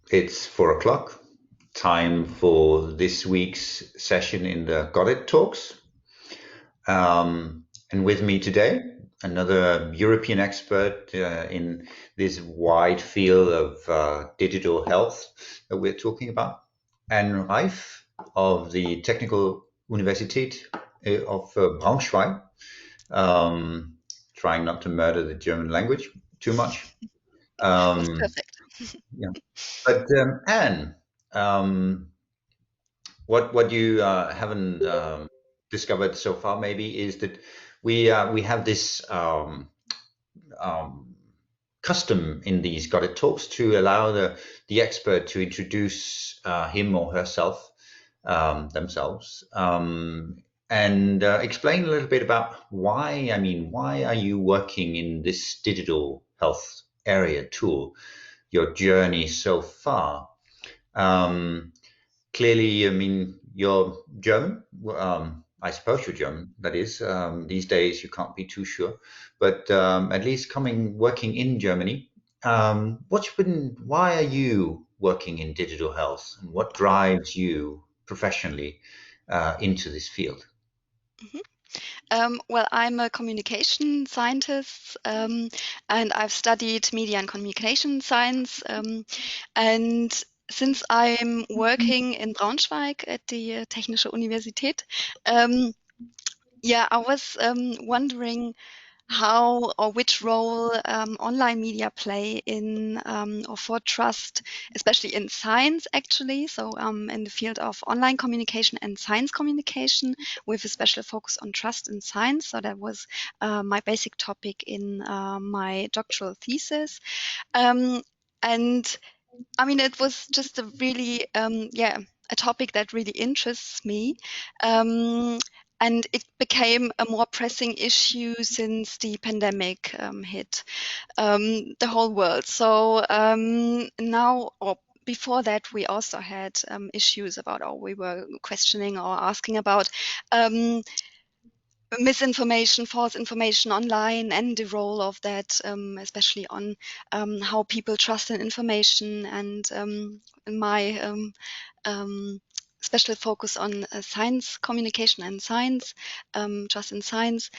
It's 4 o'clock, time for this week's session in the Got-IT Talks. And with me today, another European expert in this wide field of digital health that we're talking about, Anne Reif of the Technical Universität of Braunschweig, um, trying not to murder the German language too much. That's Um, perfect. yeah. But Anne, um, what you haven't discovered so far maybe is that we have this um, custom in these Got It talks to allow the expert to introduce him or herself themselves and explain a little bit about why. I mean, why are you working in this digital health area tool? Your journey so far. Um, Clearly, I mean, you're German. I suppose you're German. That is, these days you can't be too sure, but at least working in Germany. Why are you working in digital health, and what drives you professionally into this field? Mhm. Well, I'm a communication scientist, and I've studied media and communication science. And since I'm working in Braunschweig at the Technische Universität, um, yeah, I was wondering how or which role online media play in or for trust, especially in science, actually. So, in the field of online communication and science communication, with a special focus on trust in science. So that was my basic topic in my doctoral thesis. Um, and I mean, it was just a really, a topic that really interests me. Um, and it became a more pressing issue since the pandemic hit the whole world. So now, or before that, we also had issues about, or we were questioning or asking about um, misinformation, false information online, and the role of that, especially on how people trust in information. And in my special focus on science communication and science, trust in science.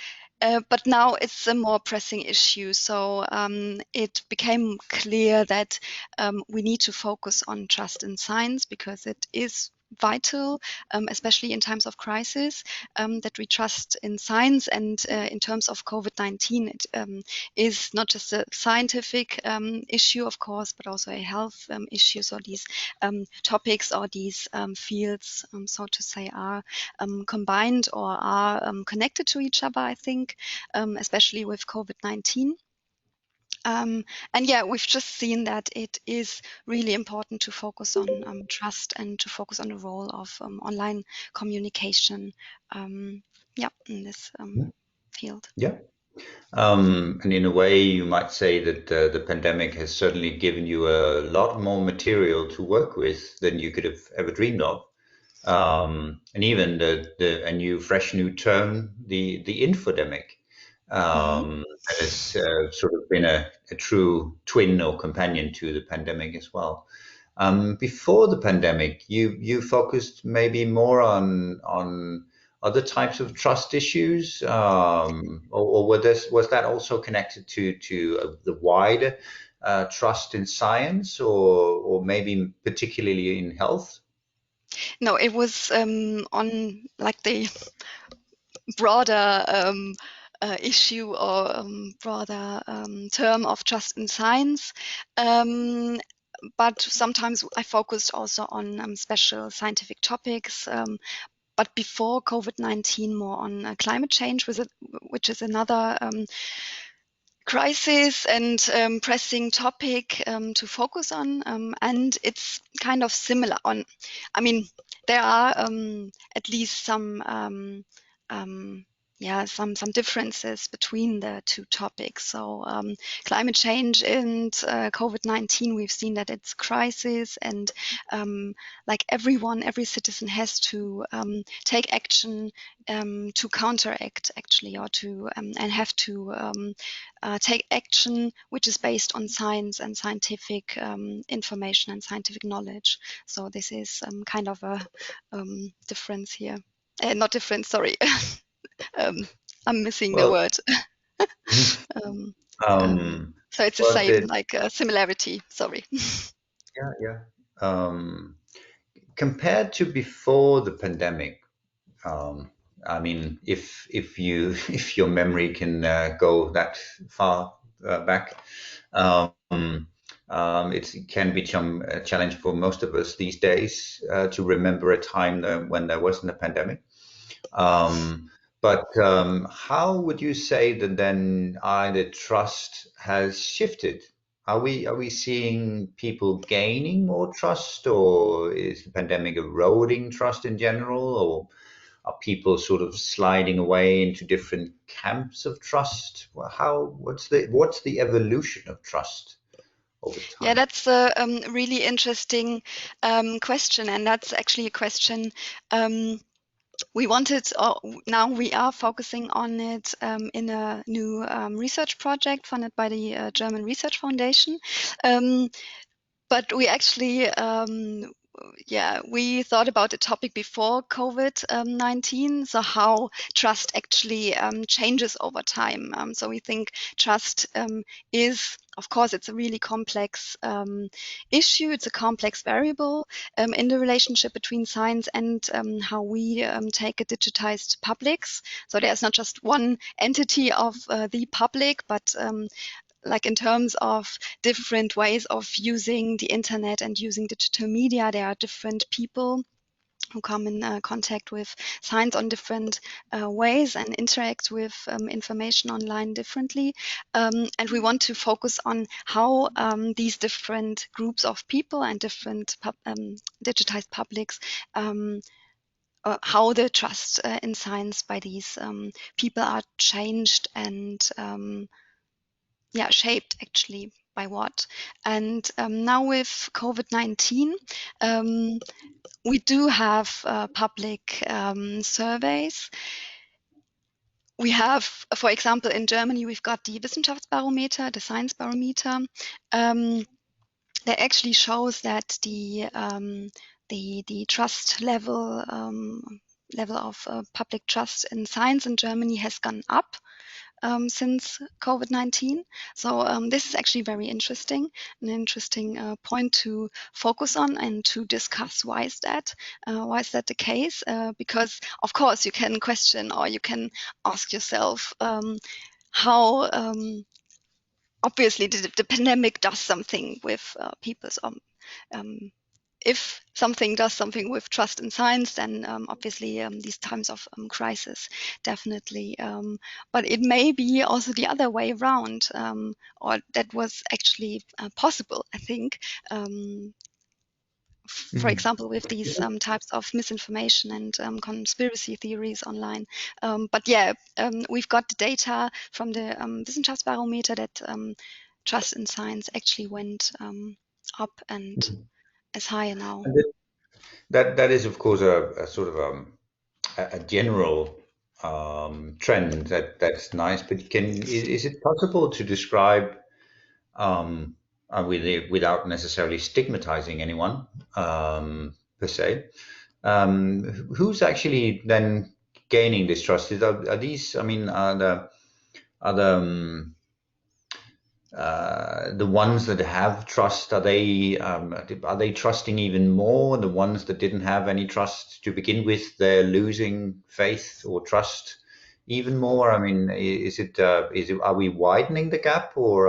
But now it's a more pressing issue. So it became clear that we need to focus on trust in science because it is vital, especially in times of crisis, that we trust in science. And in terms of COVID-19, it is not just a scientific issue, of course, but also a health issue. So these topics or these fields, so to say, are combined or are connected to each other, I think, especially with COVID-19. And yeah, we've just seen that it is really important to focus on trust and to focus on the role of online communication, in this field. Yeah. And in a way, you might say that the pandemic has certainly given you a lot more material to work with than you could have ever dreamed of. And even a fresh new term, the infodemic, Mhm. that has sort of been a true twin or companion to the pandemic as well. Before the pandemic, you focused maybe more on other types of trust issues, or was that also connected to the wider trust in science, or maybe particularly in health? No, it was on like the broader issue or broader term of trust in science. Um, but sometimes I focused also on special scientific topics. But before COVID-19, more on climate change, which is another crisis and pressing topic to focus on. And it's kind of similar on, I mean, there are at least some some differences between the two topics. So climate change and COVID-19, we've seen that it's a crisis, and like every citizen has to take action to counteract, actually, or to and have to take action which is based on science and scientific information and scientific knowledge. So this is kind of a difference here. Not difference, sorry. I'm missing the Well, word. um, um, so it's the well, same, like a similarity. Sorry. yeah. Compared to before the pandemic, um, I mean, if you if your memory can go that far back, um, it can become a challenge for most of us these days to remember a time when there wasn't a pandemic. But how would you say that then the trust has shifted? Are we seeing people gaining more trust, or is the pandemic eroding trust in general, or are people sort of sliding away into different camps of trust? Well, what's the evolution of trust over Yeah, time? that's a really interesting question, and that's actually a question we wanted. Now we are focusing on it in a new research project funded by the German Research Foundation. But we actually, we thought about the topic before COVID-19. So how trust actually changes over time. So we think trust is, of course, it's a really complex issue. It's a complex variable in the relationship between science and how we take a digitized publics. So there's not just one entity of the public, but like in terms of different ways of using the internet and using digital media, there are different people who come in contact with science on different ways and interact with information online differently. And we want to focus on how these different groups of people and different digitized publics how the trust in science by these people are changed and shaped actually by what. And now with COVID-19, we do have public surveys. We have, for example, in Germany, we've got the Wissenschaftsbarometer, the Science Barometer. That actually shows that the trust level of public trust in science in Germany has gone up since COVID-19. So this is actually very interesting, an interesting point to focus on and to discuss. Why is that? Why is that the case? Because of course you can question or you can ask yourself how obviously the pandemic does something with people's if something does something with trust in science, then obviously these times of crisis, definitely. But it may be also the other way around, or that was actually possible, I think. For Mhm. example, with these types of misinformation and conspiracy theories online. But yeah, we've got the data from the Wissenschaftsbarometer that trust in science actually went up and Mhm. is higher now. And that is, of course, a sort of a general trend that's nice. But is it possible to describe without necessarily stigmatizing anyone per se? Who's actually then gaining this trust? Are these? I mean, the ones that have trust, are they trusting even more? The ones that didn't have any trust to begin with, they're losing faith or trust even more. I mean, are we widening the gap, or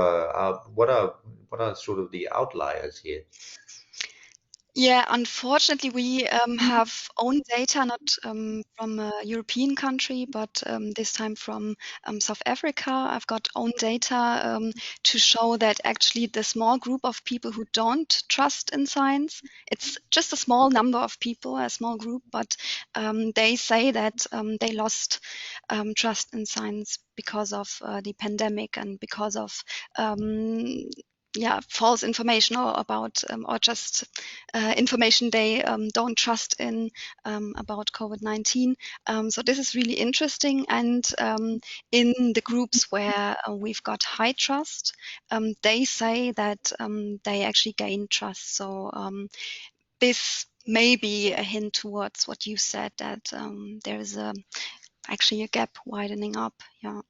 what are sort of the outliers here? Yeah, unfortunately, we have own data, not from a European country, but this time from South Africa. I've got own data to show that actually the small group of people who don't trust in science, it's just a small number of people, a small group, but they say that they lost trust in science because of the pandemic and because of yeah, false information or just information they don't trust in about COVID-19. So this is really interesting. And in the groups where we've got high trust, they say that they actually gain trust. So this may be a hint towards what you said, that there is actually a gap widening up. Yeah.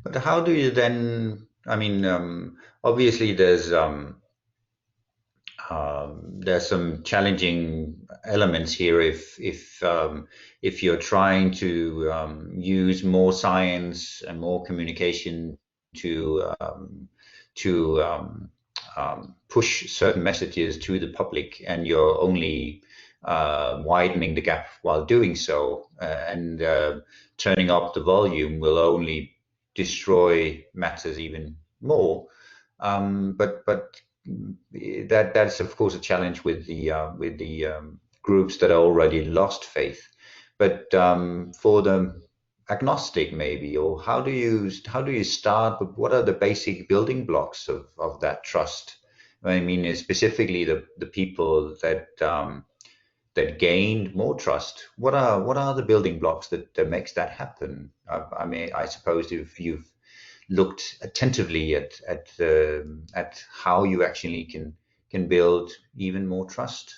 But how do you then? I mean, obviously there's some challenging elements here if you're trying to use more science and more communication to push certain messages to the public, and you're only widening the gap while doing so, and turning up the volume will only destroy matters even more. But that's of course a challenge with the groups that are already lost faith. But for the agnostic, maybe, or how do you start? But what are the basic building blocks of that trust? I mean, specifically the people that gained more trust. What are the building blocks that makes that happen? I mean, I suppose if you've looked attentively at how you actually can build even more trust.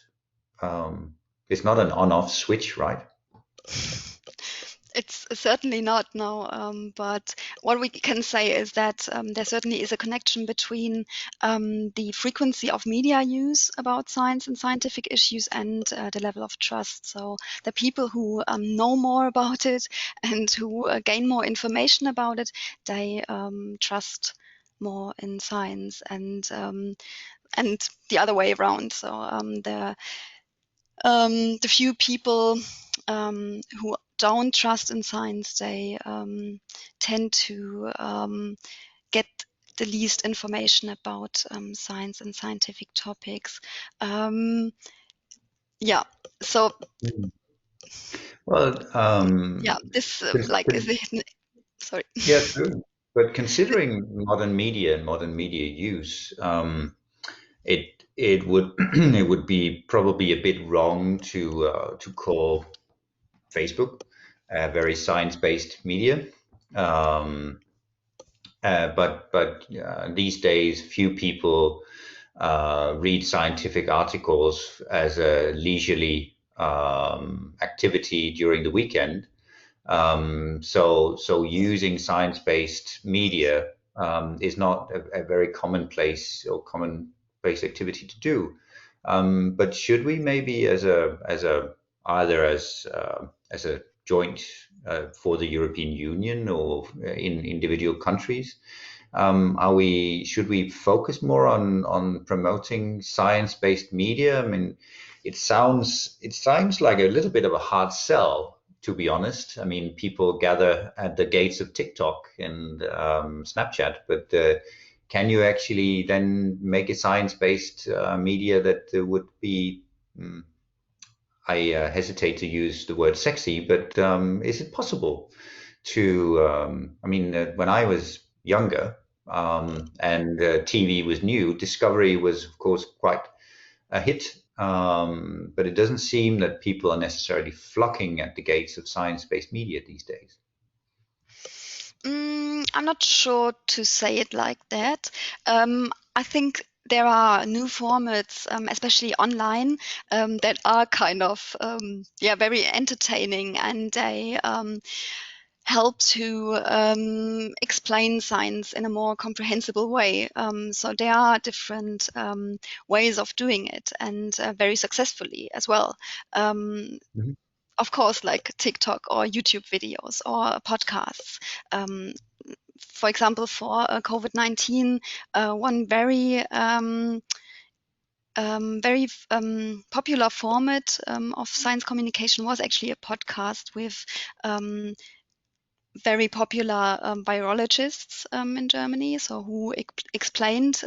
Um, it's not an on-off switch, right? It's certainly not, no. But what we can say is that there certainly is a connection between the frequency of media use about science and scientific issues and the level of trust. So the people who know more about it and who gain more information about it, they trust more in science, and the other way around. So the few people who don't trust in science, they tend to get the least information about science and scientific topics. Yeah, so Mm. Well, yeah, this cons- like is con- a hidden. Sorry. yeah, true. But considering modern media and modern media use, it would it would be probably a bit wrong to call Facebook very science-based media. Um, but these days, few people read scientific articles as a leisurely activity during the weekend. So using science-based media is not a very commonplace or commonplace activity to do. But should we maybe, as a either as a joint for the European Union or in individual countries, should we focus more on promoting science-based media? I mean, it sounds like a little bit of a hard sell, to be honest. I mean, people gather at the gates of TikTok and Snapchat, but can you actually then make a science-based media that would be I hesitate to use the word sexy, but is it possible to? I mean, when I was younger and TV was new, Discovery was, of course, quite a hit. But it doesn't seem that people are necessarily flocking at the gates of science-based media these days. I'm not sure to say it like that. I think there are new formats, especially online, that are kind of yeah, very entertaining, and they help to explain science in a more comprehensible way. So there are different ways of doing it, and very successfully as well. Um, Mhm. of course, like TikTok or YouTube videos or podcasts. Um, for example, for COVID-19, one very very popular format of science communication was actually a podcast with very popular virologists in Germany, so who explained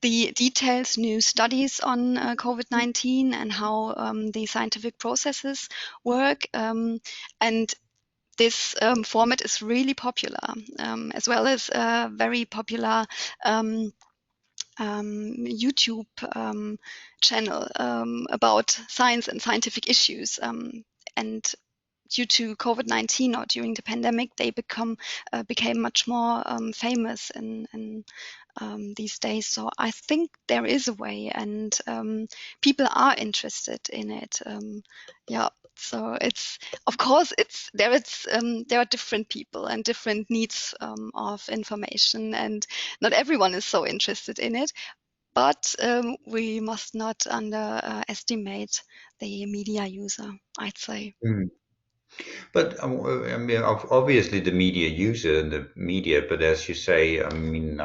the details, new studies on COVID-19 and how the scientific processes work. And this format is really popular, as well as a very popular YouTube channel about science and scientific issues. And due to COVID-19 or during the pandemic, they became much more famous in these days. So I think there is a way, and people are interested in it. Yeah. So it's, of course, there are different people and different needs of information, and not everyone is so interested in it. But we must not underestimate the media user, I'd say. Mm. But I mean, obviously the media user and the media, but as you say, I mean,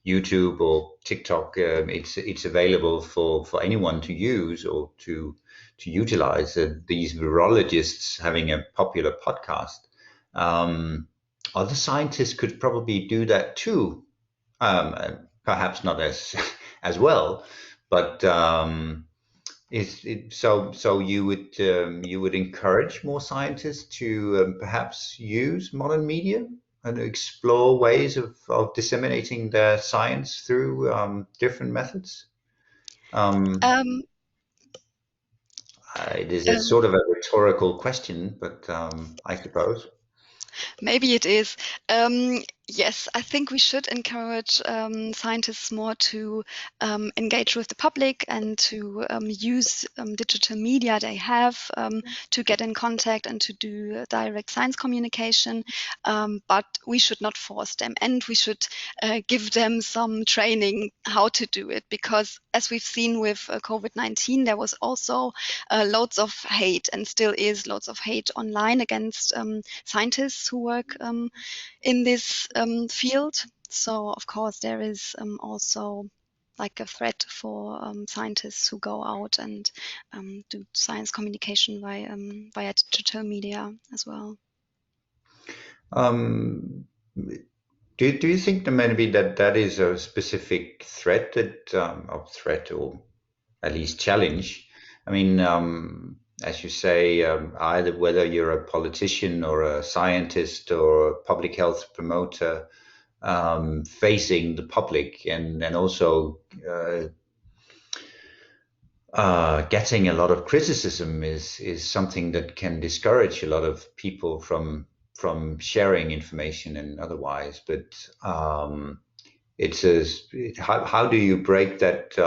YouTube or TikTok, it's available for anyone to use or to utilize. These virologists having a popular podcast, other scientists could probably do that too. Perhaps not as as well, but so you would encourage more scientists to perhaps use modern media and explore ways of disseminating their science through different methods? Um, Um, it is a um, sort of a rhetorical question, but I suppose. Maybe it is. Yes, I think we should encourage scientists more to engage with the public and to use digital media they have to get in contact and to do direct science communication. But we should not force them, and we should give them some training how to do it, because as we've seen with COVID-19, there was also loads of hate, and still is loads of hate online against scientists who work in this field. So of course there is also like a threat for scientists who go out and do science communication via digital media as well. Um, do you think that maybe that is a specific threat that of threat or at least challenge? I mean, as you say, either whether you're a politician or a scientist or a public health promoter, facing the public and also getting a lot of criticism is something that can discourage a lot of people from sharing information and otherwise. But it's a, how do you break that?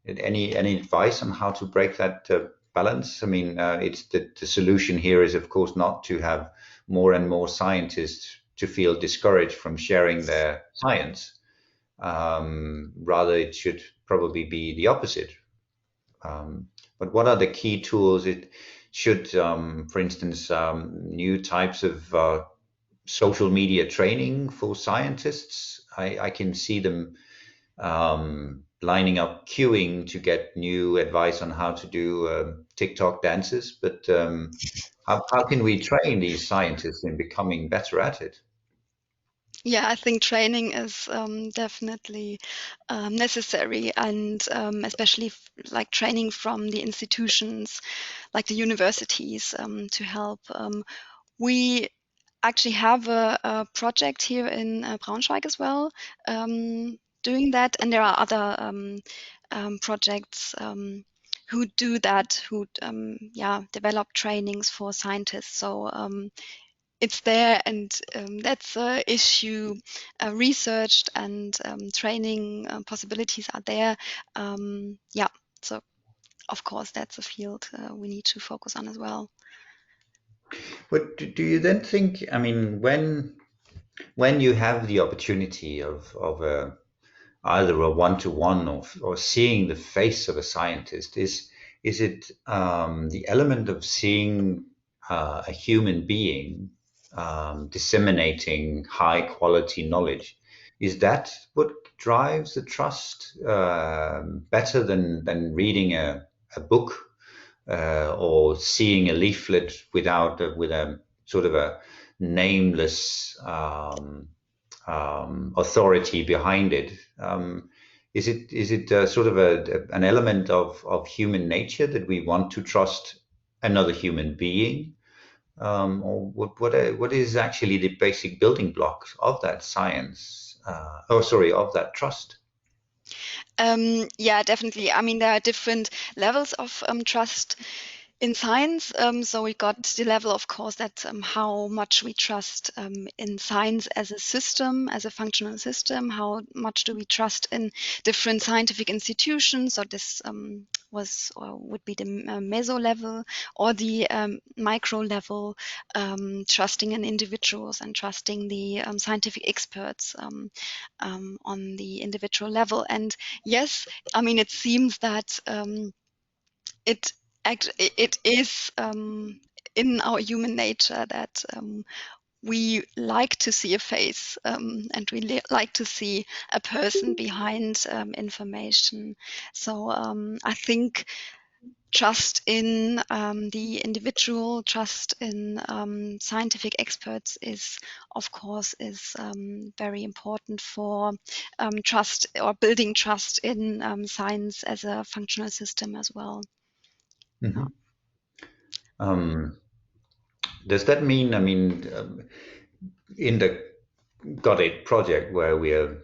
Any advice on how to break that balance? I mean, it's the solution here is of course not to have more and more scientists to feel discouraged from sharing their science. Rather, it should probably be the opposite. Um, but what are the key tools? It should, for instance, new types of social media training for scientists. I can see them lining up, queuing to get new advice on how to do TikTok dances. But how can we train these scientists in becoming better at it? Yeah, I think training is definitely necessary, and especially like training from the institutions, like the universities, to help. We actually have a project here in Braunschweig as well, doing that, and there are other projects who do that, who yeah, develop trainings for scientists. So it's there, and that's a issue researched, and training possibilities are there. Yeah, so of course that's a field we need to focus on as well. But do you then think? I mean, when you have the opportunity of either a one-to-one or seeing the face of a scientist, is it the element of seeing a human being disseminating high quality knowledge? Is that what drives the trust better than reading a book or seeing a leaflet with a sort of a nameless authority behind it? Is it sort of an element of human nature that we want to trust another human being? Or what is actually the basic building blocks of that science? Of that trust. Yeah, definitely. I mean, there are different levels of trust in science. So we got the level, of course, that how much we trust in science as a system, as a functional system. How much do we trust in different scientific institutions? So this was or would be the meso level, or the micro level, trusting in individuals and trusting the scientific experts on the individual level. And yes, I mean, it seems that it is in our human nature that we like to see a face, and we like to see a person behind information. So I think trust in the individual, trust in scientific experts is, of course, is very important for trust or building trust in science as a functional system as well. Mm-hmm. Does that mean, I mean, in the Got-IT project where we are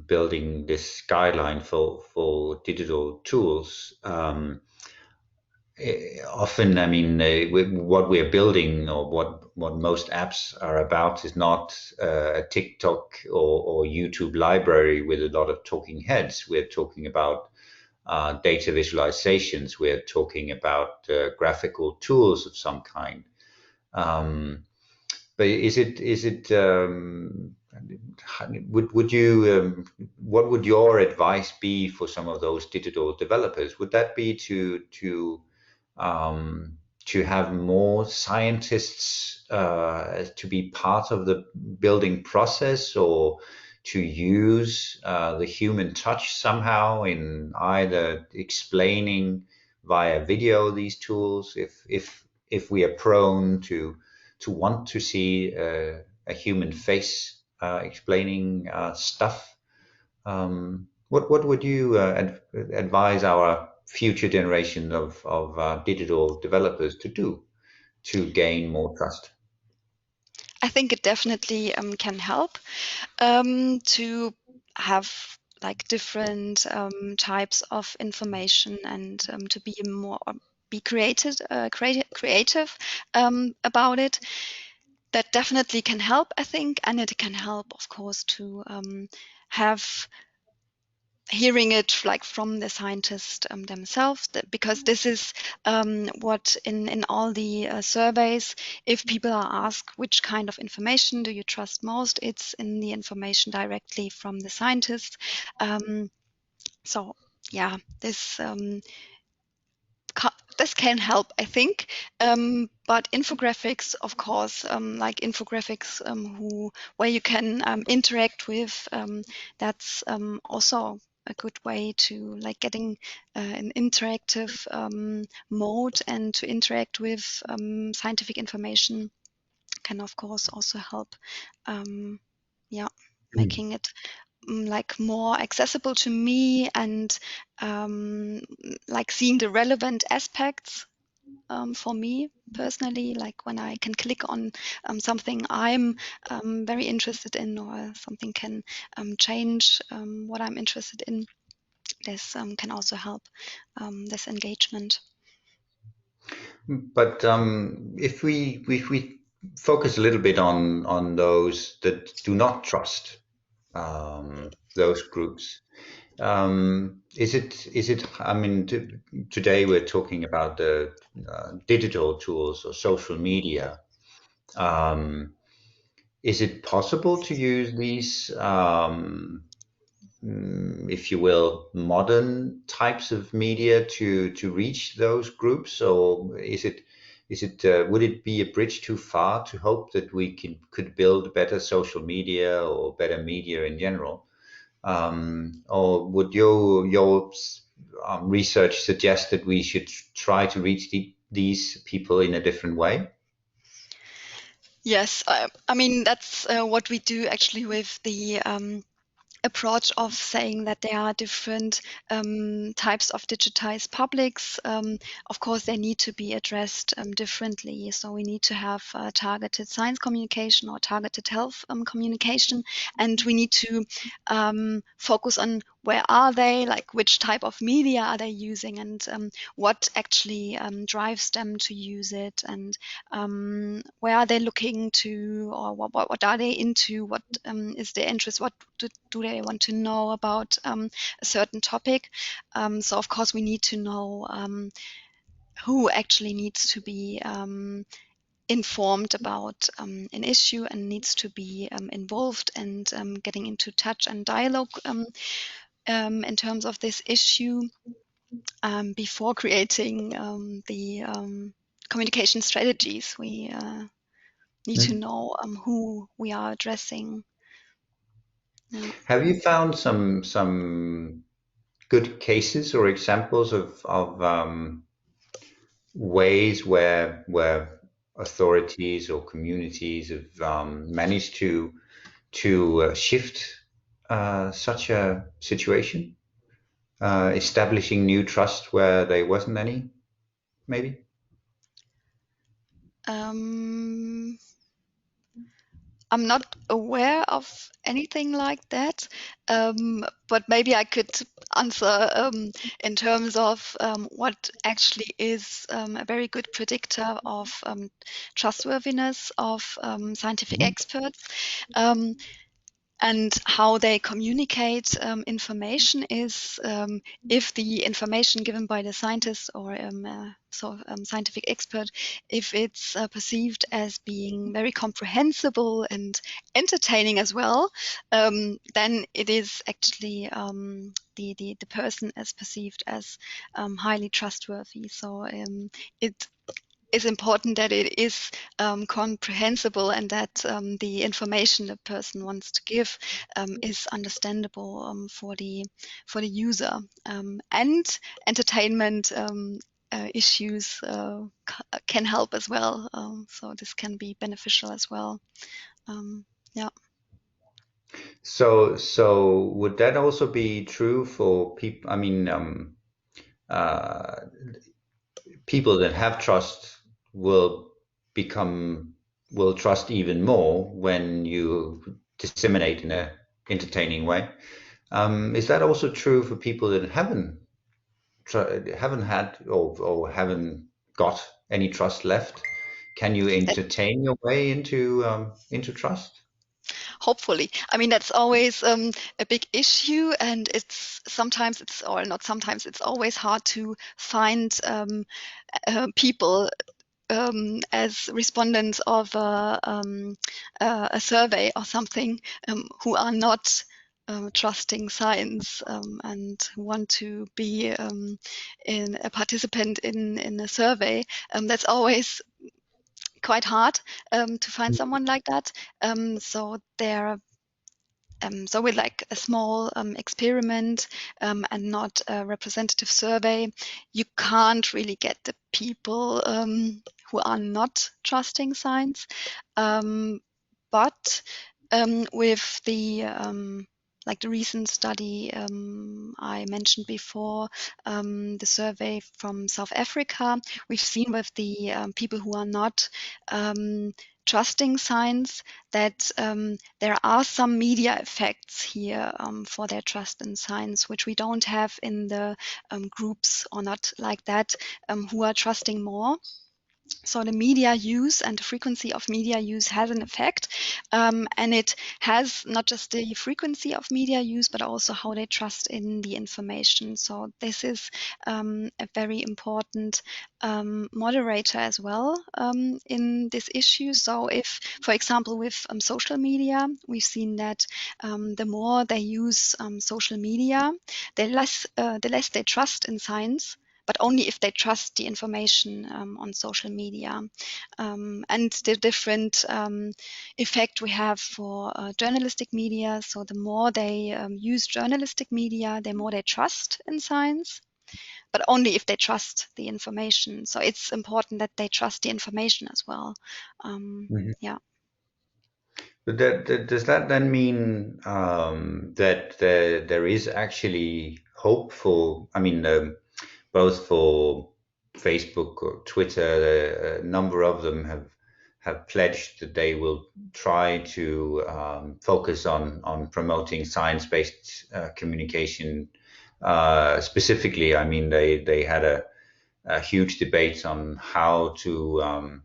building this guideline for digital tools, often, I mean, what we're building or what most apps are about is not a TikTok or YouTube library with a lot of talking heads. We're talking about data visualizations. We're talking about graphical tools of some kind. But is it would you what would your advice be for some of those digital developers? Would that be um, to have more scientists to be part of the building process, or to use the human touch somehow in either explaining via video these tools, if we are prone to want to see a human face explaining stuff? What would you advise our future generation of digital developers to do to gain more trust? I think it definitely can help to have like different types of information, and to be more be creative about it. That definitely can help, I think, and it can help, of course, to have hearing it like from the scientists themselves, because this is what in all the surveys, if people are asked which kind of information do you trust most, it's in the information directly from the scientists. So yeah, this can help, I think. But infographics, of course, like infographics where you can interact with, that's also a good way to like getting an interactive mode, and to interact with scientific information can, of course, also help. Yeah, making it like more accessible to me, and like seeing the relevant aspects for me personally, like when I can click on something I'm very interested in, or something can change what I'm interested in. This can also help this engagement. But if we focus a little bit on those that do not trust those groups, is it? I mean, today we're talking about the digital tools or social media. Um, is it possible to use these, if you will, modern types of media to reach those groups, or is it would it be a bridge too far to hope that we could build better social media or better media in general Or would your research suggest that we should try to reach these people in a different way? Yes, I mean that's what we do actually with the approach of saying that there are different types of digitized publics. Of course, they need to be addressed differently. So we need to have targeted science communication or targeted health communication, and we need to focus on where are they, like which type of media are they using, and what actually drives them to use it, and where are they looking to, or what are they into, what is their interest, what do they want to know about a certain topic. So of course we need to know who actually needs to be informed about an issue and needs to be involved and getting into touch and dialogue in terms of this issue before creating the communication strategies. We need to know who we are addressing. Yeah. Have you found some good cases or examples of ways where authorities or communities have managed to shift such a situation, establishing new trust where there wasn't any, maybe? Um, I'm not aware of anything like that, but maybe I could answer in terms of what actually is a very good predictor of trustworthiness of scientific Mhm. experts. And how they communicate information is if the information given by the scientist or scientific expert, if it's perceived as being very comprehensible and entertaining as well, then it is actually the person as perceived as highly trustworthy. So it is important that it is comprehensible and that the information the person wants to give is understandable for the user, and entertainment issues can help as well. So this can be beneficial as well. Yeah. So would that also be true for people? I mean, uh, people that have trust will become will trust even more when you disseminate in a entertaining way. Is that also true for people that haven't had or haven't got any trust left? Can you entertain your way into trust? Hopefully. I mean, that's always a big issue, and it's sometimes it's, or not sometimes, it's always hard to find people as respondents of a survey or something who are not trusting science and who want to be in a participant in a survey. That's always quite hard to find someone like that. So there so with like a small experiment and not a representative survey, you can't really get the people who are not trusting science. But with the like the recent study I mentioned before, the survey from South Africa, we've seen with the people who are not trusting science that there are some media effects here for their trust in science, which we don't have in the groups, or not like that, who are trusting more. So the media use and the frequency of media use has an effect, and it has not just the frequency of media use, but also how they trust in the information. So this is a very important moderator as well in this issue. So if, for example, with social media, we've seen that the more they use social media, the less they trust in science, but only if they trust the information on social media. And the different effect we have for journalistic media. So the more they use journalistic media, the more they trust in science, but only if they trust the information. So it's important that they trust the information as well. Yeah. But does that then mean that there is actually hope for, I mean, both for Facebook or Twitter, a number of them have pledged that they will try to focus on promoting science-based communication. Specifically, I mean, they had a huge debate on how to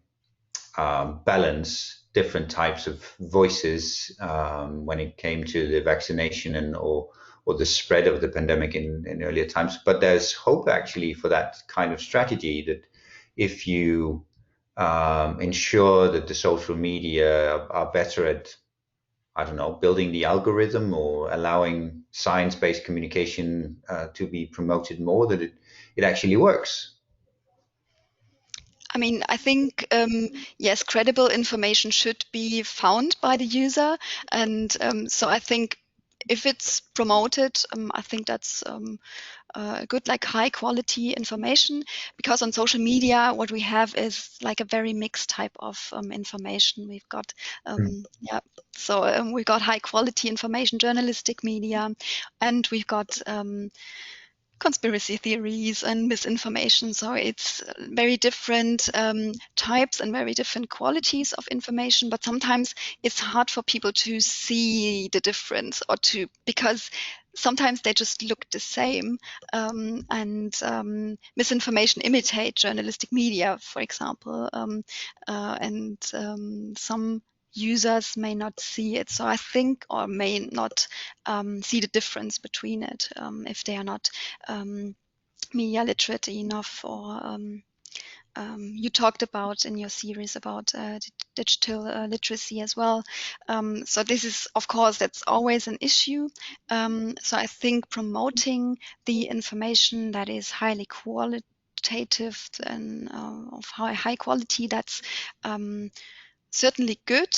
balance different types of voices when it came to the vaccination and or the spread of the pandemic in earlier times. But there's hope actually for that kind of strategy, that if you ensure that the social media are better at, I don't know, building the algorithm or allowing science-based communication to be promoted more, that it actually works. I mean, I think, yes, credible information should be found by the user. And so I think if it's promoted, I think that's good, like high quality information, because on social media, what we have is like a very mixed type of information. We've got, yeah, so we've got high quality information, journalistic media, and we've got conspiracy theories and misinformation. So it's very different types and very different qualities of information. But sometimes it's hard for people to see the difference, or to, because sometimes they just look the same, and misinformation imitate journalistic media, for example, and some users may not see it. So I think, or may not see the difference between it, if they are not media literate enough. Or you talked about in your series about digital literacy as well. So this is, of course, that's always an issue. So I think promoting the information that is highly qualitative and of high quality, that's certainly good.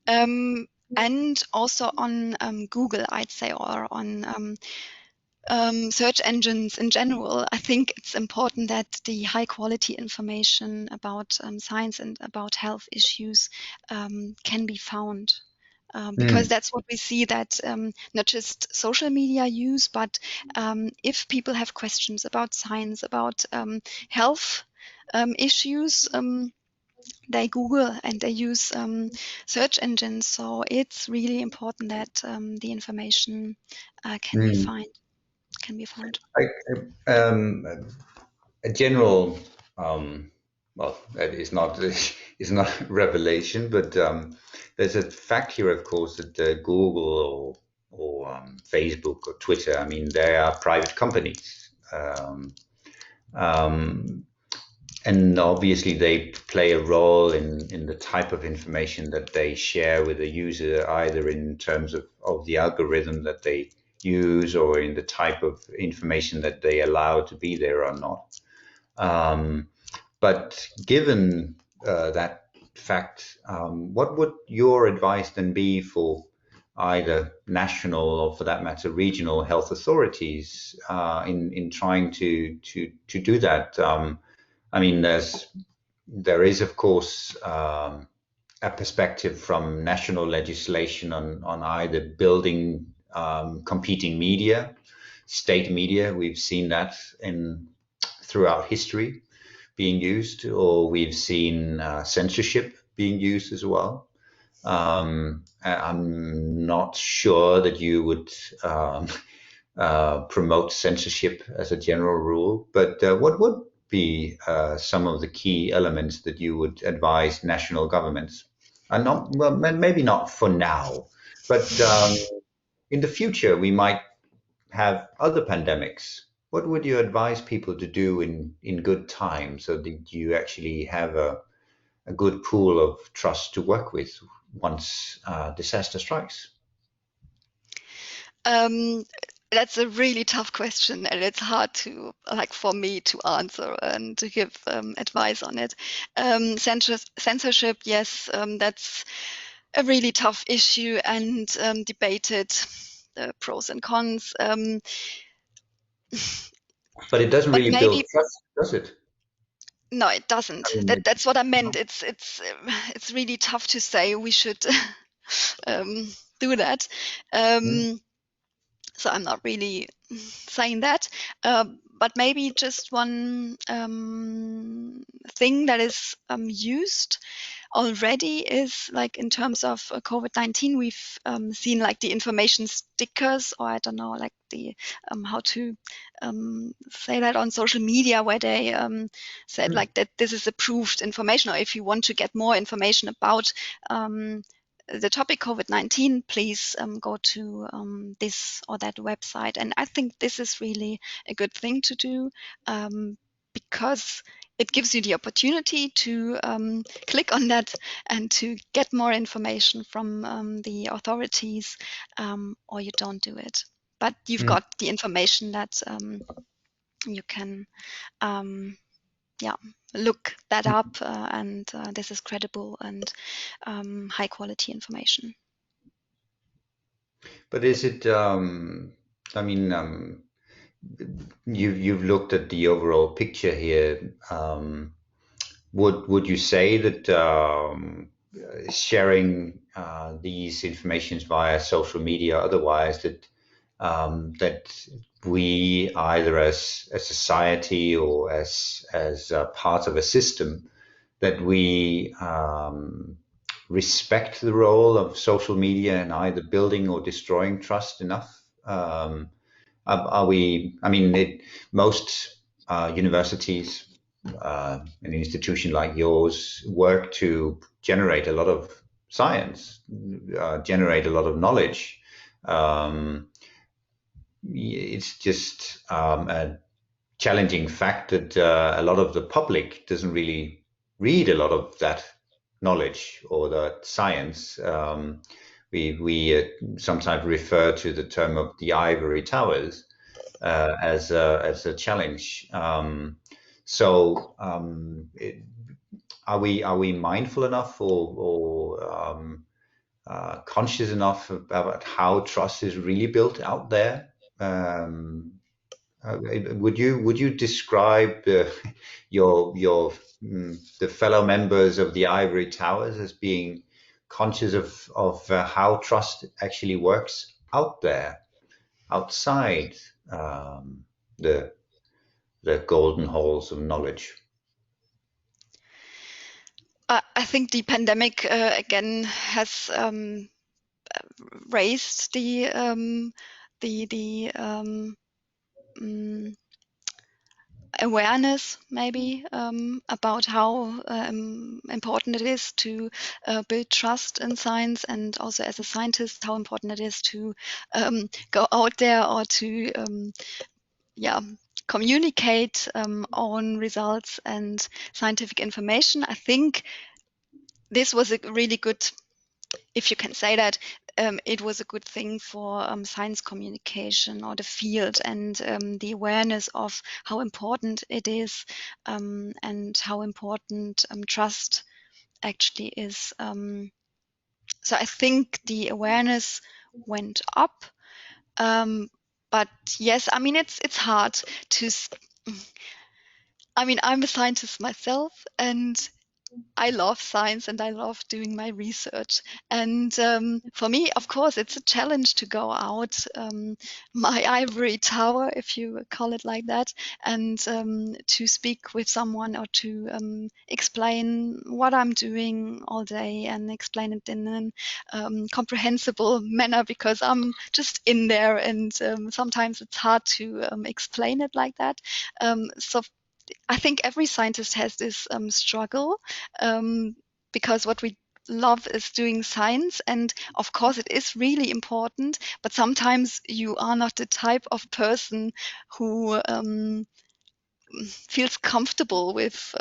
And also on Google, I'd say, or on search engines in general, I think it's important that the high quality information about science and about health issues can be found. Because Mm, that's what we see, that not just social media use, but if people have questions about science, about health issues, they Google and they use search engines. So it's really important that the information mm. can be found. Um, a general, well, that is not is not revelation, but there's a fact here, of course, that Google or Facebook or Twitter, I mean, they are private companies. Um, and obviously they play a role in the type of information that they share with the user, either in terms of the algorithm that they use or in the type of information that they allow to be there or not. But given that fact, what would your advice then be for either national or, for that matter, regional health authorities in trying to do that? I mean, there is, of course, a perspective from national legislation on either building competing media, state media. We've seen that in throughout history being used, or we've seen censorship being used as well. I'm not sure that you would promote censorship as a general rule, but what would be some of the key elements that you would advise national governments? And not, well, maybe not for now, but in the future we might have other pandemics. What would you advise people to do in good time so that you actually have a good pool of trust to work with once disaster strikes? Um, That's a really tough question, and it's hard to, like, for me to answer and to give advice on it. Censorship, yes, that's a really tough issue and debated, the pros and cons. But it doesn't But really build maybe trust, does it? no, it I doesn't. mean, That's what I meant. no. It's really tough to say we should um, do that. Mm, So I'm not really saying that. But maybe just one thing that is used already is, like, in terms of COVID-19, we've seen, like, the information stickers, or I don't know, like the how to say that on social media, where they said, mm, like, that this is approved information, or if you want to get more information about the topic COVID-19, please go to this or that website. And I think this is really a good thing to do, because it gives you the opportunity to click on that and to get more information from the authorities, or you don't do it. But you've mm. got the information that you can, um, yeah, look that up, and this is credible and high quality information. But is it? I mean, you've looked at the overall picture here. Would you say that sharing these informations via social media, otherwise, that we either as a society or as part of a system, that we respect the role of social media in either building or destroying trust enough? Are we? I mean, most universities, an institution like yours, work to generate a lot of science, generate a lot of knowledge. Um, it's just a challenging fact that a lot of the public doesn't really read a lot of that knowledge or that science. We sometimes refer to the term of the ivory towers as a challenge. Are we mindful enough or conscious enough about how trust is really built out there? Um, would you describe the fellow members of the ivory towers as being conscious of how trust actually works out there, outside um, the the golden halls of knowledge? I think the pandemic again has raised the mm, awareness, maybe, about how important it is to build trust in science, and also as a scientist, how important it is to go out there, or to yeah, communicate on results and scientific information. I think this was a really good, if you can say that, it was a good thing for science communication, or the field, and the awareness of how important it is, and how important trust actually is. So I think the awareness went up. But yes, I mean, it's hard to. I mean, I'm a scientist myself, and I love science, and I love doing my research. And for me, of course, it's a challenge to go out my ivory tower, if you call it like that, and to speak with someone, or to explain what I'm doing all day, and explain it in an comprehensible manner, because I'm just in there, and sometimes it's hard to explain it like that. So I think every scientist has this struggle, um, because what we love is doing science, and of course it is really important, but sometimes you are not the type of person who feels comfortable with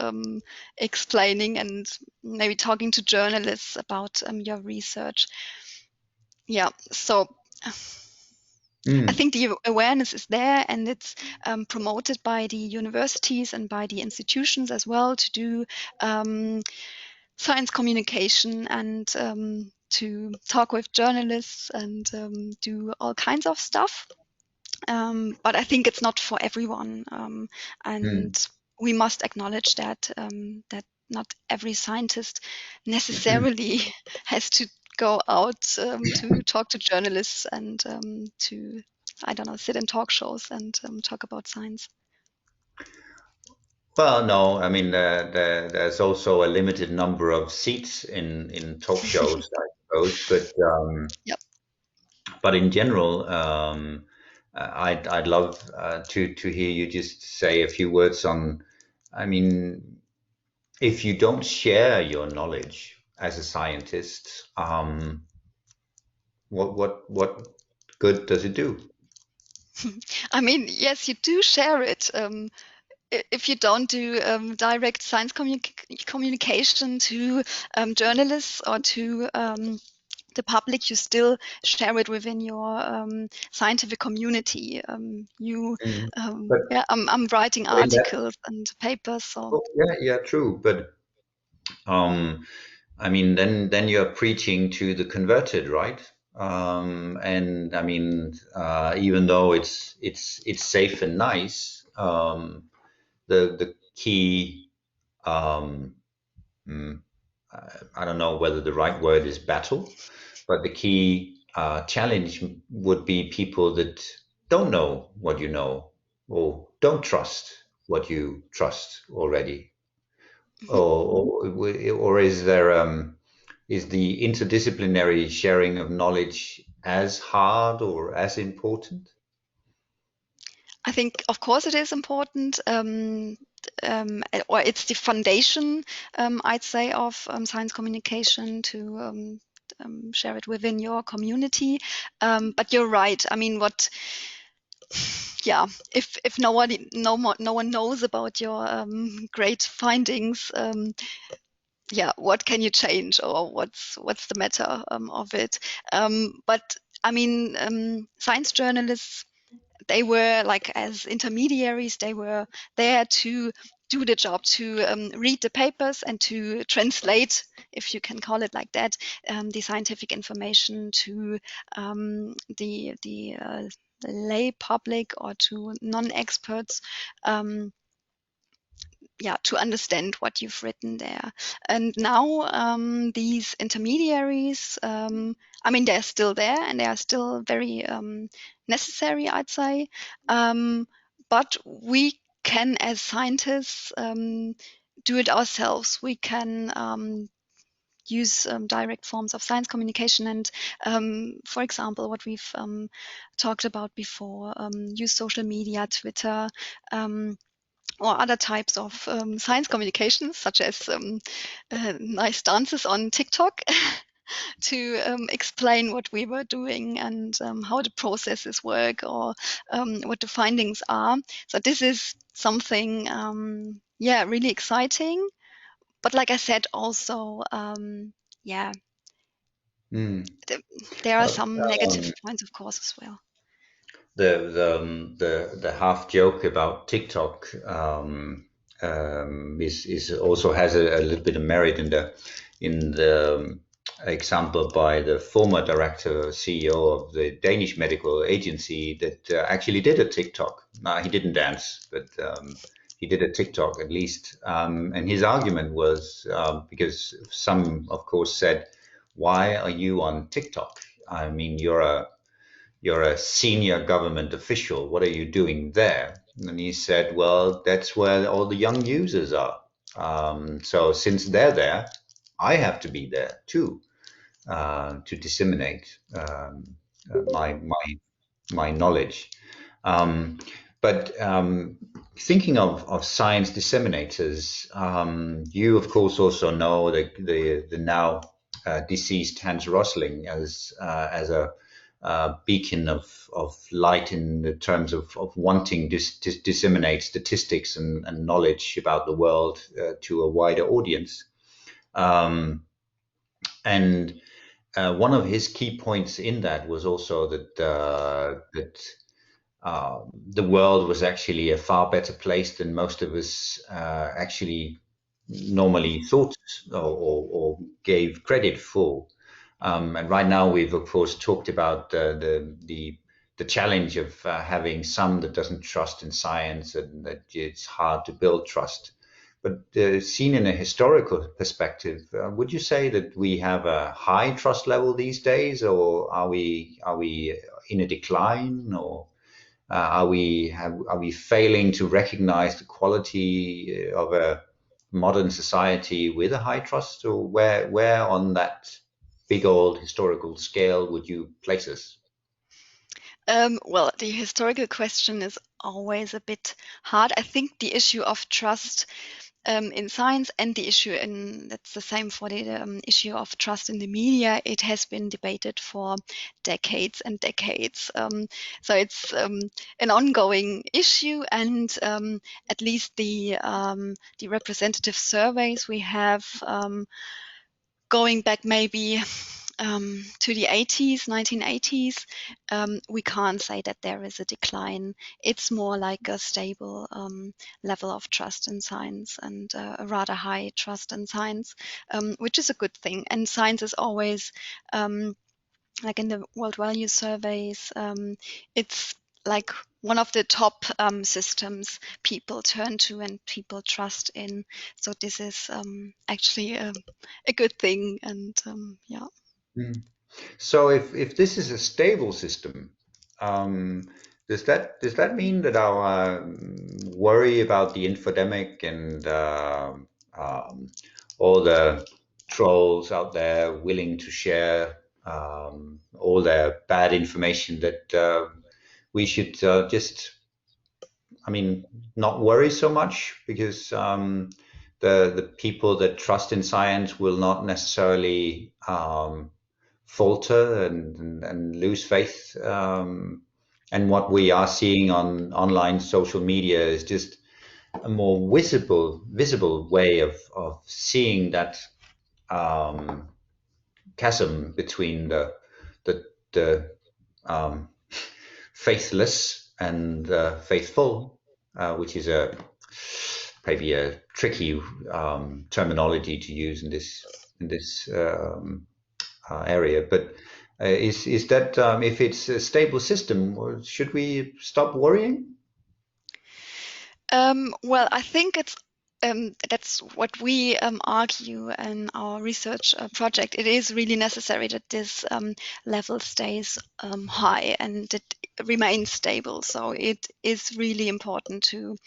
explaining and maybe talking to journalists about your research. Yeah, so I Mm. think the awareness is there, and it's promoted by the universities and by the institutions as well to do science communication and to talk with journalists and do all kinds of stuff. But I think it's not for everyone, and Mm. we must acknowledge that not every scientist necessarily has to go out to talk to journalists and to, I don't know, sit in talk shows and talk about science. Well, no, I mean, there's also a limited number of seats in talk shows, I suppose, Yep. but in general, I'd love to hear you just say a few words on. I mean, if you don't share your knowledge as a scientist, what good does it do? I mean, yes, you do share it. If you don't do direct science communication to journalists or to the public, you still share it within your scientific community. Mm. But, Yeah, I'm writing but in that, articles and papers, so oh, yeah, yeah, true. But I mean, then you're preaching to the converted, right? And I mean, even though it's safe and nice, the key, um, mm, I don't know whether the right word is battle, but the key challenge would be people that don't know what you know or don't trust what you trust already, mhm. or is there is the interdisciplinary sharing of knowledge as hard or as important? I think, of course, it is important, or it's the foundation, I'd say, of science communication to share it within your community. But you're right. I mean, yeah, if no one knows about your great findings, yeah, what can you change, or what's the matter of it? But I mean, science journalists, they were like, as intermediaries, they were there to do the job, to read the papers and to translate, if you can call it like that, the scientific information to the lay public or to non-experts. Um, yeah, to understand what you've written there. And now these intermediaries, I mean, they're still there and they are still very necessary, I'd say. But we can, as scientists, do it ourselves. We can use direct forms of science communication and, for example, what we've talked about before, use social media, Twitter, or other types of science communications, such as nice dances on TikTok, to explain what we were doing and how the processes work, or what the findings are. So this is something, yeah, really exciting. But like I said, also, yeah, Mm. th- there are Uh, some negative points, of course, as well. the half joke about TikTok is also has a little bit of merit in the example by the former director CEO of the Danish medical agency that actually did a TikTok. He didn't dance, but he did a TikTok at least. And his argument was because some, of course, said, "Why are you on TikTok? I mean, you're a senior government official. What are you doing there?" And he said, "Well, that's where all the young users are. So since they're there, I have to be there too to disseminate my knowledge." Um, but thinking of science disseminators, you of course also know the now deceased Hans Rosling as a beacon of light in the terms of wanting to disseminate statistics and knowledge about the world to a wider audience. Um, and one of his key points in that was also that the world was actually a far better place than most of us actually normally thought or gave credit for. And right now, we've of course talked about the challenge of having some that doesn't trust in science, and that it's hard to build trust. But seen in a historical perspective, would you say that we have a high trust level these days, or are we in a decline, or are we failing to recognize the quality of a modern society with a high trust, or where on that big old historical scale would you place us? Well, the historical question is always a bit hard. I think the issue of trust in science and the issue in that's the same for the issue of trust in the media. It has been debated for decades and decades. So it's an ongoing issue, and at least the representative surveys we have going back maybe to the 80s, 1980s, we can't say that there is a decline. It's more like a stable level of trust in science, and a rather high trust in science, which is a good thing. And science is always, like in the World Value Surveys, it's like one of the top systems people turn to and people trust in. So this is actually a good thing, and yeah. Mm. So if this is a stable system, um, does that mean that our worry about the infodemic and all the trolls out there willing to share all their bad information, that we should just, I mean, not worry so much, because the people that trust in science will not necessarily falter and lose faith. And what we are seeing on online social media is just a more visible way of seeing that um, chasm between the um, faithless and faithful, which is a maybe a tricky terminology to use in this area. But is that if it's a stable system, should we stop worrying? Well, I think it's that's what we argue in our research project. It is really necessary that this level stays high and it remains stable. So it is really important to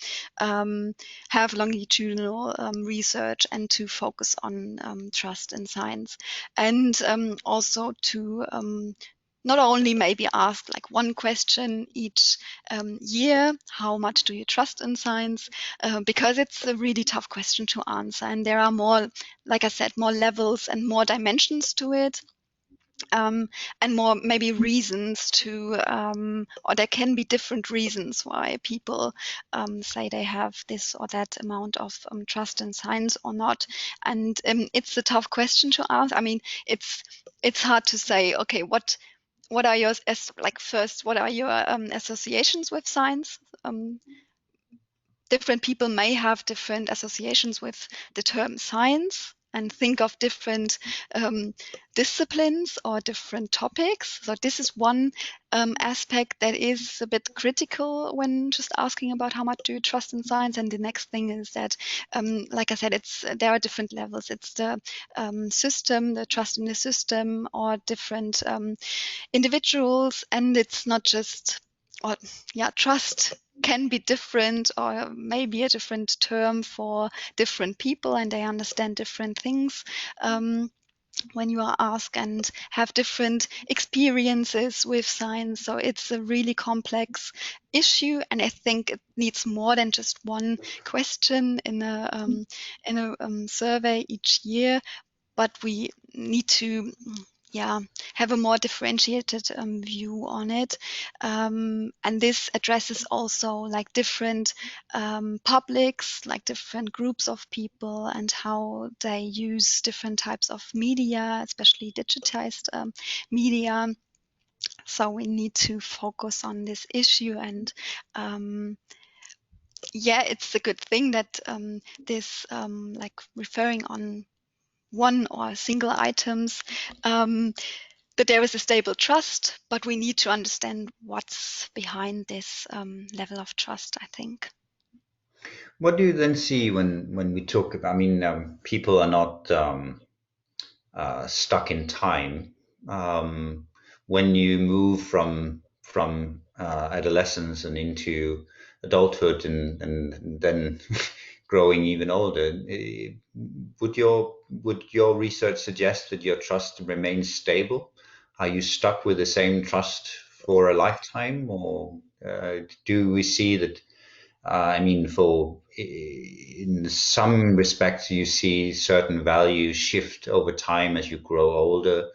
um, have longitudinal research and to focus on trust in science, and also to not only maybe ask like one question each year, how much do you trust in science? Because it's a really tough question to answer, and there are more, like I said, more levels and more dimensions to it. And more maybe reasons to, or there can be different reasons why people say they have this or that amount of trust in science or not. And it's a tough question to ask. I mean, it's hard to say, okay, what are your like first, what are your associations with science? Different people may have different associations with the term science and think of different disciplines or different topics. So this is one aspect that is a bit critical when just asking about how much do you trust in science. And the next thing is that, like I said, there are different levels. It's the system, the trust in the system, or different individuals, and it's not just, or yeah, trust can be different or maybe a different term for different people, and they understand different things when you are asked, and have different experiences with science. So it's a really complex issue, and I think it needs more than just one question in a survey each year, but we need to have a more differentiated view on it. And this addresses also like different publics, like different groups of people, and how they use different types of media, especially digitized media. So we need to focus on this issue, and it's a good thing that this like referring on one or single items, that there is a stable trust, but we need to understand what's behind this level of trust, I think. What do you then see when we talk about? I mean, people are not stuck in time. When you move from adolescence and into adulthood and then growing even older, would your research suggest that your trust remains stable? Are you stuck with the same trust for a lifetime, or do we see that? I mean, in some respects, you see certain values shift over time as you grow older.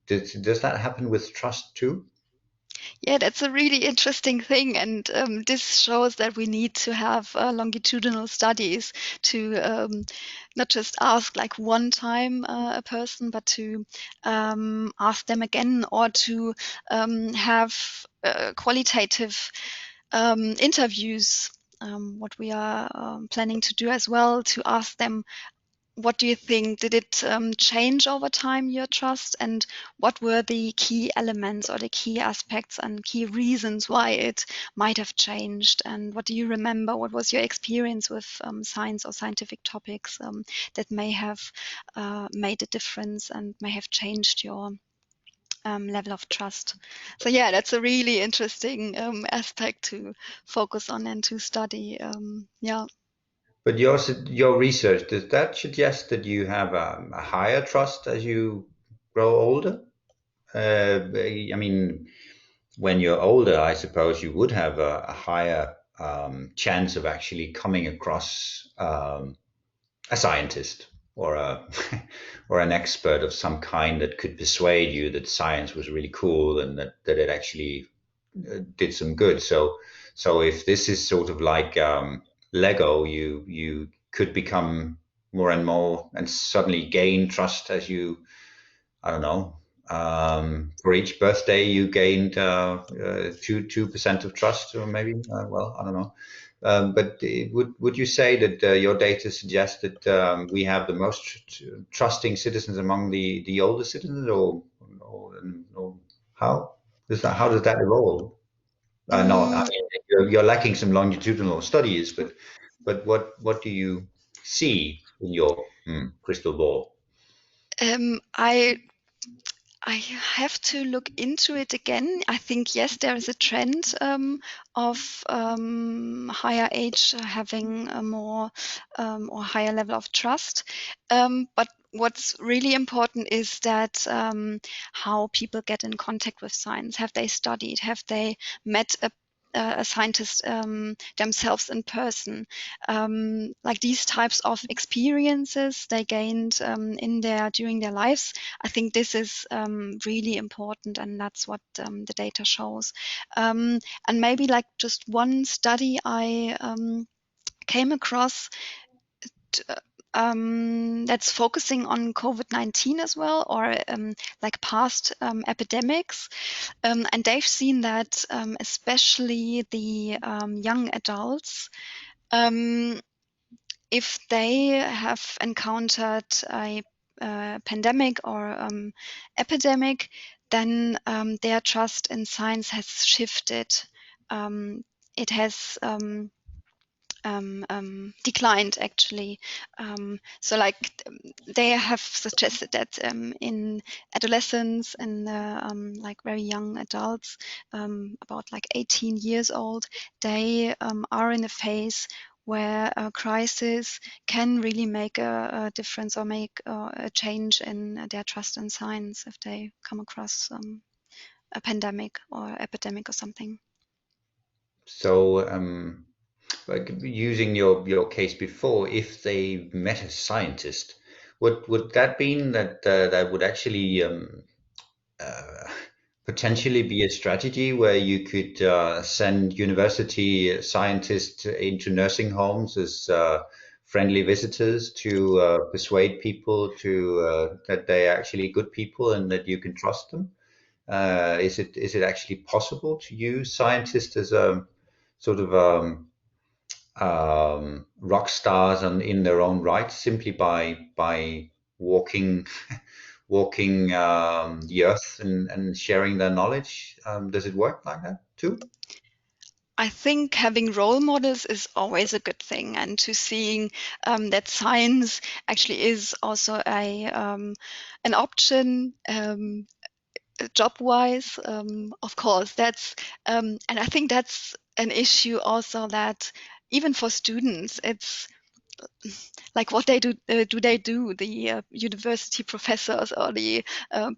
Does that happen with trust too? Yeah, that's a really interesting thing, and this shows that we need to have longitudinal studies to not just ask like one time a person, but to ask them again, or to have qualitative interviews. What we are planning to do as well, to ask them, what do you think? Did it change over time, your trust? And what were the key elements or the key aspects and key reasons why it might have changed? And what do you remember? What was your experience with science or scientific topics that may have made a difference and may have changed your level of trust? So yeah, that's a really interesting aspect to focus on and to study. But your research, does that suggest that you have a higher trust as you grow older? I mean, when you're older, I suppose you would have a higher chance of actually coming across a scientist or a or an expert of some kind that could persuade you that science was really cool and that it actually did some good. So if this is sort of like Lego, you could become more and more and suddenly gain trust as you, I don't know. For each birthday, you gained 2% of trust, or maybe. Well, I don't know. But would you say that your data suggests that we have the most trusting citizens among the older citizens, or how how does that evolve? No, I Mm, mean you're lacking some longitudinal studies, but what do you see in your crystal ball? I have to look into it again. I think, yes, there is a trend of higher age having a more or higher level of trust. But what's really important is that how people get in contact with science. Have they studied? Have they met a scientist themselves in person? Like these types of experiences they gained during their lives. I think this is really important, and that's what the data shows. And maybe like just one study I came across that's focusing on COVID-19 as well, or like past epidemics. And they've seen that especially the young adults, um, if they have encountered a pandemic or epidemic, then their trust in science has shifted. It has declined actually. So like they have suggested that in adolescents and like very young adults, about like 18 years old, they are in a phase where a crisis can really make a difference or make a change in their trust in science if they come across a pandemic or epidemic or something. So, like using your case before, if they met a scientist, would that mean that that would actually uh, potentially be a strategy where you could send university scientists into nursing homes as friendly visitors to persuade people to that they're actually good people and that you can trust them? Is it actually possible to use scientists as a sort of rock stars in their own right simply by walking walking the earth and sharing their knowledge? Does it work like that too? I think having role models is always a good thing, and to seeing that science actually is also an option, job-wise. Of course, and I think that's an issue also, that even for students, it's like what they do, the university professors, or the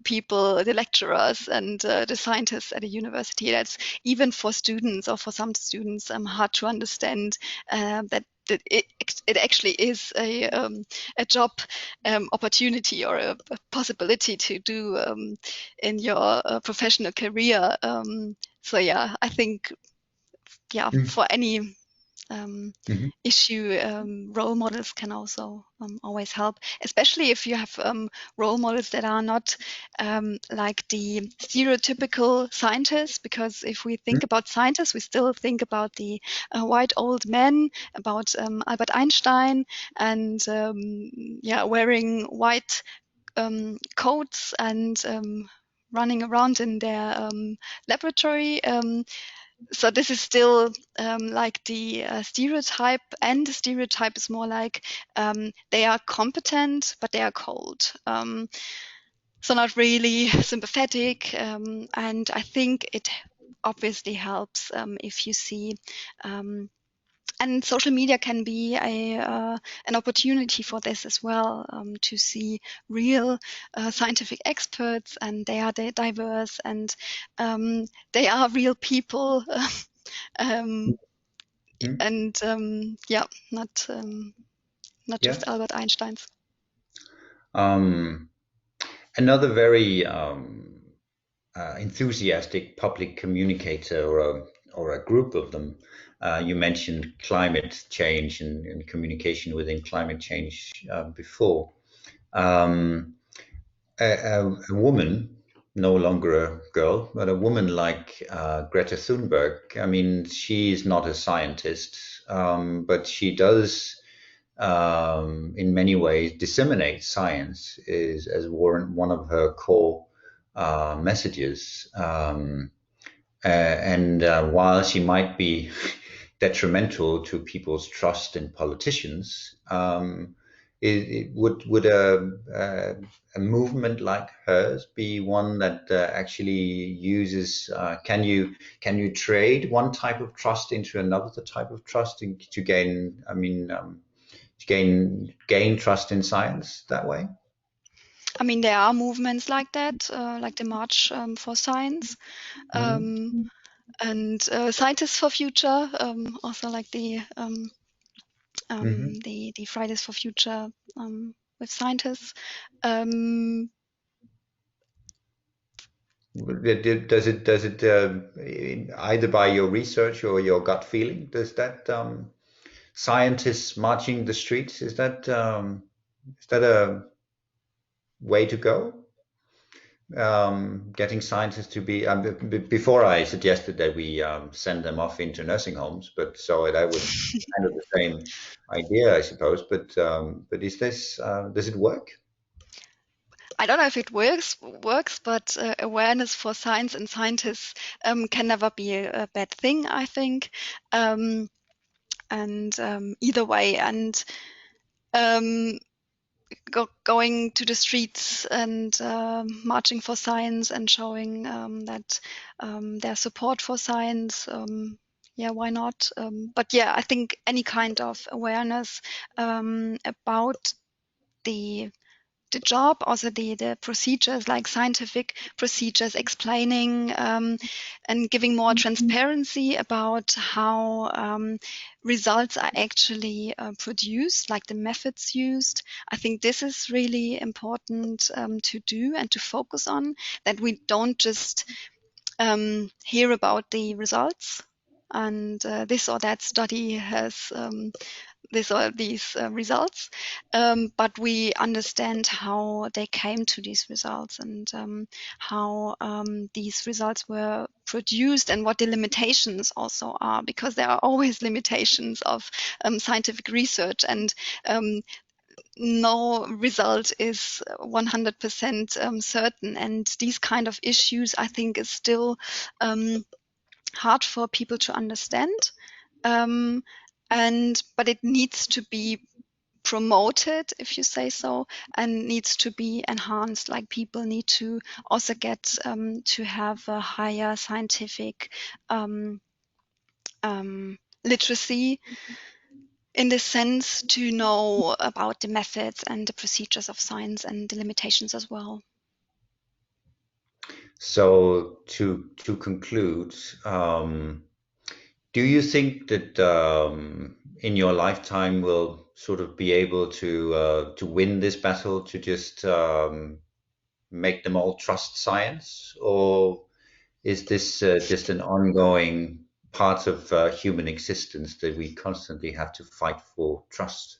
people, the lecturers, and the scientists at a university. That's even for students, or for some students, hard to understand that it actually is a job opportunity, or a possibility to do in your professional career. So yeah, I think, yeah, for any um, Mm-hmm. issue, role models can also always help, especially if you have role models that are not like the stereotypical scientists. Because if we think about scientists, we still think about the white old men, about Albert Einstein, and yeah, wearing white coats, and running around in their laboratory. So this is still like the stereotype, and the stereotype is more like they are competent, but they are cold. So not really sympathetic. And I think it obviously helps if you see. And social media can be an opportunity for this as well, to see real scientific experts, and they are diverse, and they are real people. um, Mm-hmm. and yeah, not just Yes. Albert Einsteins. Um, Another very enthusiastic public communicator, or a group of them. You mentioned climate change and communication within climate change before. Um, a woman, no longer a girl, but a woman like Greta Thunberg. I mean, she is not a scientist, but she does, in many ways, disseminate science is as one of her core messages. And while she might be detrimental to people's trust in politicians, would a movement like hers be one that actually uses? Can you trade one type of trust into another type of trust to gain? I mean, to gain trust in science that way. I mean, there are movements like that, like the March for Science, Mm-hmm. um, and Scientists for Future, also like Mm-hmm. the Fridays for Future with scientists. Um, Does it either by your research or your gut feeling, does that scientists marching the streets, is that a way to go? Getting scientists to be before I suggested that we send them off into nursing homes, but so that would kind of the same idea, I suppose. But is this does it work? I don't know if it works, but awareness for science and scientists can never be a bad thing, I think. Um, and either way, and um, going to the streets, and marching for science, and showing that their support for science. Yeah, why not? But yeah, I think any kind of awareness about the the job, also the procedures, like scientific procedures, explaining and giving more transparency about how results are actually produced, like the methods used. I think this is really important to do and to focus on, that we don't just hear about the results and this or that study has this or these results, but we understand how they came to these results and how these results were produced and what the limitations also are, because there are always limitations of scientific research, and no result is 100% certain, and these kind of issues, I think, is still hard for people to understand, but it needs to be promoted, if you say so, and needs to be enhanced. Like, people need to also get to have a higher scientific literacy, in the sense to know about the methods and the procedures of science and the limitations as well. So to conclude, do you think that in your lifetime we'll sort of be able to win this battle, to just make them all trust science, or is this just an ongoing part of human existence that we constantly have to fight for trust?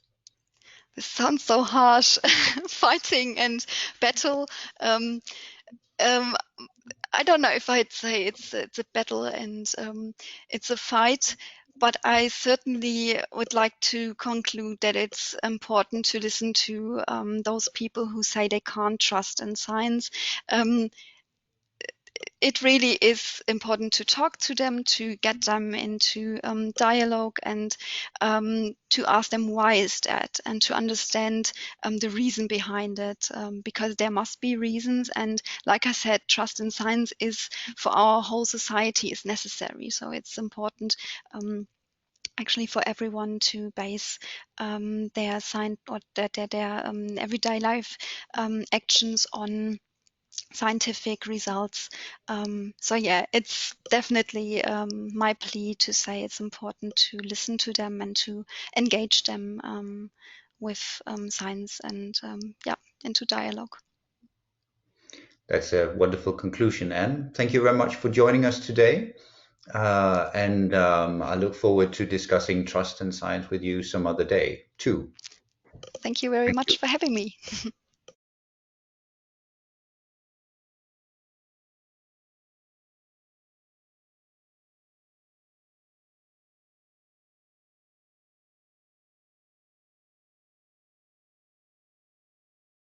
This sounds so harsh, fighting and battle. Um, um, I don't know if I'd say it's a battle and it's a fight, but I certainly would like to conclude that it's important to listen to those people who say they can't trust in science. It really is important to talk to them, to get them into dialogue, and to ask them why is that, and to understand the reason behind it, because there must be reasons. And like I said, trust in science is, for our whole society, is necessary. So it's important actually for everyone to base their science or their everyday life actions on scientific results. So yeah, it's definitely my plea to say it's important to listen to them and to engage them with science and yeah, into dialogue. That's a wonderful conclusion, Anne. Thank you very much for joining us today. And I look forward to discussing trust and science with you some other day too. Thank you very Thank much you. for having me.